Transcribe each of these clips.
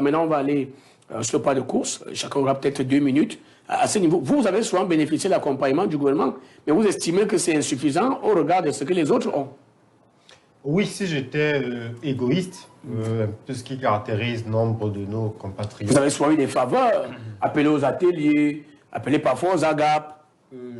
Maintenant, on va aller sur le pas de course. Chacun aura peut-être 2 minutes. À ce niveau, vous avez souvent bénéficié de l'accompagnement du gouvernement, mais vous estimez que c'est insuffisant au regard de ce que les autres ont. Oui, si j'étais égoïste, tout ce qui caractérise nombre de nos compatriotes. Vous avez souvent eu des faveurs, appelés aux ateliers, appelés parfois aux agapes.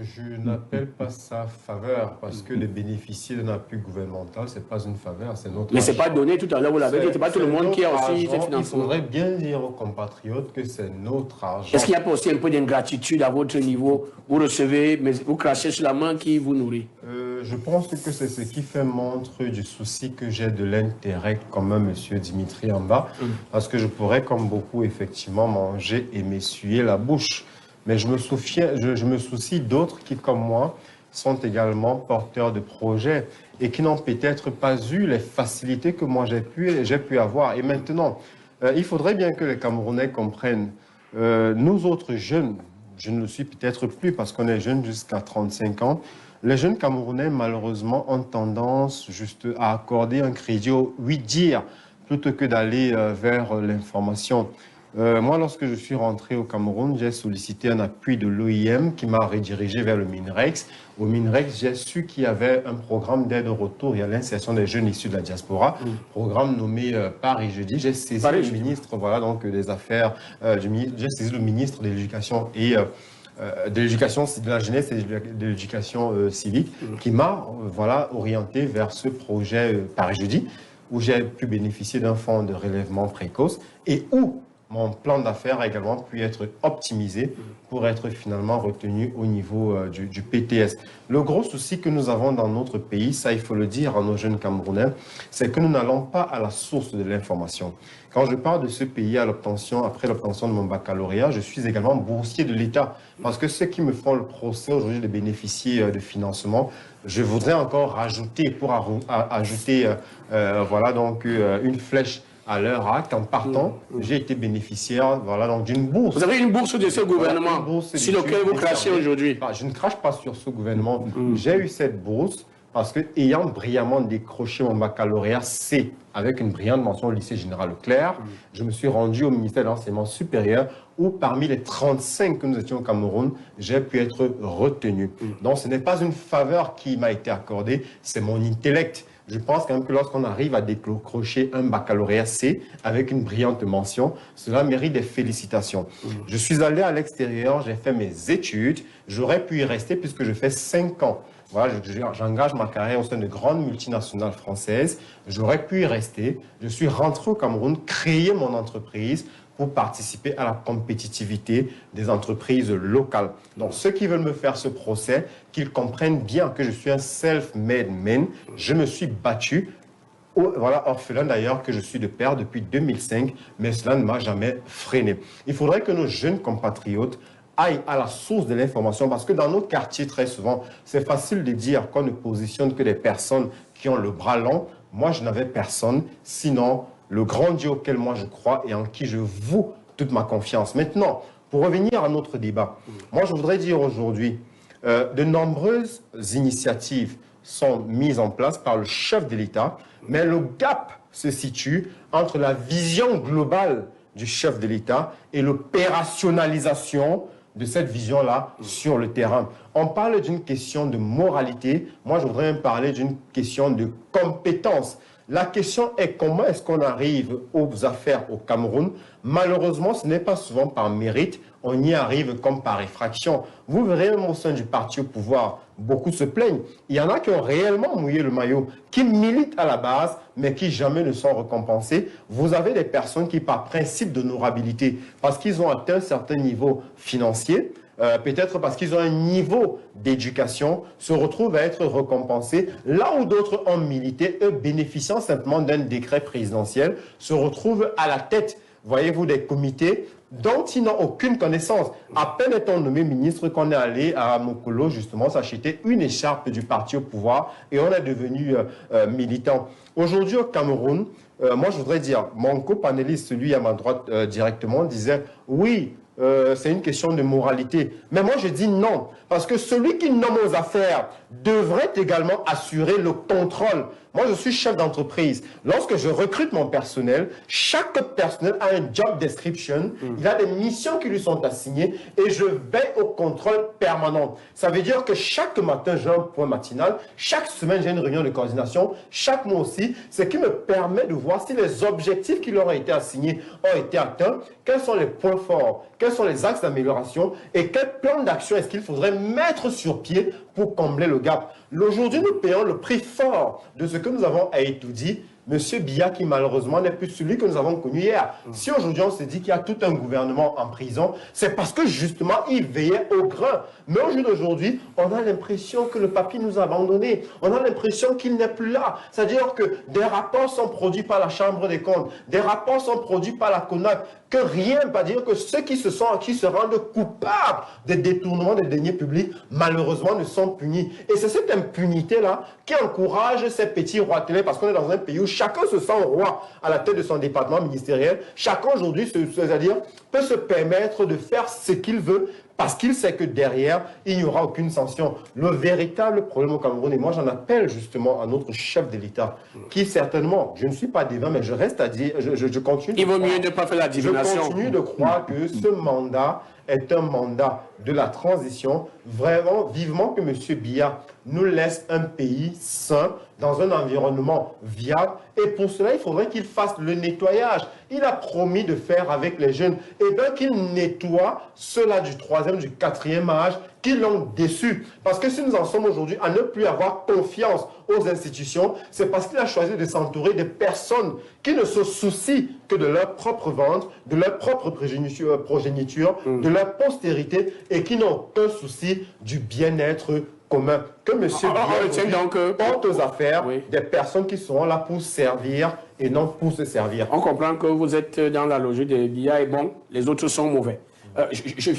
Je n'appelle pas ça faveur, parce que de bénéficier d'un appui gouvernemental, ce n'est pas une faveur, c'est notre Mais ce n'est pas donné tout à l'heure, vous l'avez dit, ce n'est pas tout le monde qui a aussi ces financements. Il faudrait bien dire aux compatriotes que c'est notre argent. Est-ce qu'il n'y a pas aussi un peu d'ingratitude à votre niveau? Vous recevez, mais vous crachez sur la main qui vous nourrit. Je pense que c'est ce qui fait montre du souci que j'ai de l'intérêt commun, M. Dimitri Amba, parce que je pourrais, comme beaucoup, effectivement, manger et m'essuyer la bouche. Mais je me soucie d'autres qui, comme moi, sont également porteurs de projets et qui n'ont peut-être pas eu les facilités que moi j'ai pu avoir. Et maintenant, il faudrait bien que les Camerounais comprennent. Nous autres jeunes, je ne le suis peut-être plus parce qu'on est jeunes jusqu'à 35 ans, les jeunes Camerounais, malheureusement, ont tendance juste à accorder un crédit au oui-dire plutôt que d'aller vers l'information. Moi, lorsque je suis rentré au Cameroun, j'ai sollicité un appui de l'OIM qui m'a redirigé vers le MINREX. Au MINREX, j'ai su qu'il y avait un programme d'aide au retour et à l'insertion des jeunes issus de la diaspora, programme nommé Paris Jeudi. J'ai saisi le ministre des Affaires, j'ai saisi le ministre de l'Éducation et de la jeunesse et de l'éducation civique qui m'a orienté vers ce projet Paris Jeudi, où j'ai pu bénéficier d'un fonds de relèvement précoce et où mon plan d'affaires a également pu être optimisé pour être finalement retenu au niveau du PTS. Le gros souci que nous avons dans notre pays, ça il faut le dire à nos jeunes Camerounais, c'est que nous n'allons pas à la source de l'information. Quand je parle de ce pays après l'obtention de mon baccalauréat, je suis également boursier de l'État. Parce que ceux qui me font le procès aujourd'hui de bénéficier de financement, je voudrais encore rajouter, une flèche à leur acte. En partant, j'ai été bénéficiaire d'une bourse. Vous avez une bourse de ce gouvernement sur lequel vous crachez aujourd'hui? Je ne crache pas sur ce gouvernement. J'ai eu cette bourse parce que, ayant brillamment décroché mon baccalauréat C avec une brillante mention au lycée Général Leclerc, je me suis rendu au ministère de l'Enseignement supérieur où, parmi les 35 que nous étions au Cameroun, j'ai pu être retenu. Donc, ce n'est pas une faveur qui m'a été accordée, c'est mon intellect. Je pense quand même que lorsqu'on arrive à décrocher un baccalauréat C avec une brillante mention, cela mérite des félicitations. Je suis allé à l'extérieur, j'ai fait mes études, j'aurais pu y rester puisque je fais 5 ans. Voilà, j'engage ma carrière au sein de grandes multinationales françaises. J'aurais pu y rester. Je suis rentré au Cameroun, créer mon entreprise pour participer à la compétitivité des entreprises locales. Donc, ceux qui veulent me faire ce procès, qu'ils comprennent bien que je suis un self-made man. Je me suis battu, orphelin d'ailleurs, que je suis de père depuis 2005, mais cela ne m'a jamais freiné. Il faudrait que nos jeunes compatriotes aillent à la source de l'information, parce que dans nos quartiers, très souvent, c'est facile de dire qu'on ne positionne que des personnes qui ont le bras long. Moi, je n'avais personne, sinon le grand Dieu auquel moi je crois et en qui je voue toute ma confiance. Maintenant, pour revenir à notre débat, moi je voudrais dire aujourd'hui, de nombreuses initiatives sont mises en place par le chef de l'État, mais le gap se situe entre la vision globale du chef de l'État et l'opérationnalisation de cette vision-là sur le terrain. On parle d'une question de moralité, moi je voudrais même parler d'une question de compétence. La question est comment est-ce qu'on arrive aux affaires au Cameroun? Malheureusement, ce n'est pas souvent par mérite, on y arrive comme par effraction. Vous verrez même au sein du parti au pouvoir, beaucoup se plaignent. Il y en a qui ont réellement mouillé le maillot, qui militent à la base, mais qui jamais ne sont récompensés. Vous avez des personnes qui, par principe d'honorabilité, parce qu'ils ont atteint un certain niveau financier, peut-être parce qu'ils ont un niveau d'éducation, se retrouvent à être récompensés, là où d'autres ont milité, eux bénéficiant simplement d'un décret présidentiel, se retrouvent à la tête, voyez-vous, des comités dont ils n'ont aucune connaissance. À peine étant nommé ministre qu'on est allé à Mokolo, justement, s'acheter une écharpe du parti au pouvoir et on est devenu militant. Aujourd'hui au Cameroun, moi je voudrais dire, mon copanéliste, celui à ma droite directement, disait « oui, c'est une question de moralité. » Mais moi je dis non, parce que celui qui nomme aux affaires devrait également assurer le contrôle. Moi, je suis chef d'entreprise. Lorsque je recrute mon personnel, chaque personnel a un job description, il a des missions qui lui sont assignées et je veille au contrôle permanent. Ça veut dire que chaque matin, j'ai un point matinal, chaque semaine, j'ai une réunion de coordination, chaque mois aussi, ce qui me permet de voir si les objectifs qui leur ont été assignés ont été atteints, quels sont les points forts, quels sont les axes d'amélioration et quel plan d'action est-ce qu'il faudrait mettre sur pied pour combler le gap. Aujourd'hui, nous payons le prix fort de ce que nous avons à étudier. Monsieur Biya, qui malheureusement n'est plus celui que nous avons connu hier. Si aujourd'hui on se dit qu'il y a tout un gouvernement en prison, c'est parce que justement il veillait au grain. Mais au jour d'aujourd'hui, on a l'impression que le papy nous a abandonnés. On a l'impression qu'il n'est plus là. C'est-à-dire que des rapports sont produits par la Chambre des comptes, des rapports sont produits par la CONAC, que rien ne va dire que ceux qui se rendent coupables des détournements des deniers publics, malheureusement, ne sont punis. Et c'est cette impunité-là qui encourage ces petits roitelets, parce qu'on est dans un pays où chacun se sent roi à la tête de son département ministériel. Chacun aujourd'hui, c'est-à-dire, peut se permettre de faire ce qu'il veut, parce qu'il sait que derrière, il n'y aura aucune sanction. Le véritable problème au Cameroun, et moi j'en appelle justement à notre chef de l'État, qui certainement, je ne suis pas divin, mais je reste à dire, je continue. Il vaut mieux ne pas faire la divination. Je continue de croire que ce mandat est un mandat de la transition. Vraiment, vivement que M. Biya nous laisse un pays sain, dans un environnement viable. Et pour cela, il faudrait qu'il fasse le nettoyage. Il a promis de faire avec les jeunes. Et bien qu'il nettoie ceux-là du 3e, du 4e âge, qui l'ont déçu. Parce que si nous en sommes aujourd'hui à ne plus avoir confiance aux institutions, c'est parce qu'il a choisi de s'entourer de personnes qui ne se soucient que de leur propre ventre, de leur propre progéniture, de leur postérité, et qui n'ont aucun souci du bien-être commun. Que M. Biya porte aux affaires des personnes qui seront là pour servir et non pour se servir. On comprend que vous êtes dans la logique de Biya et bon, les autres sont mauvais. Je viens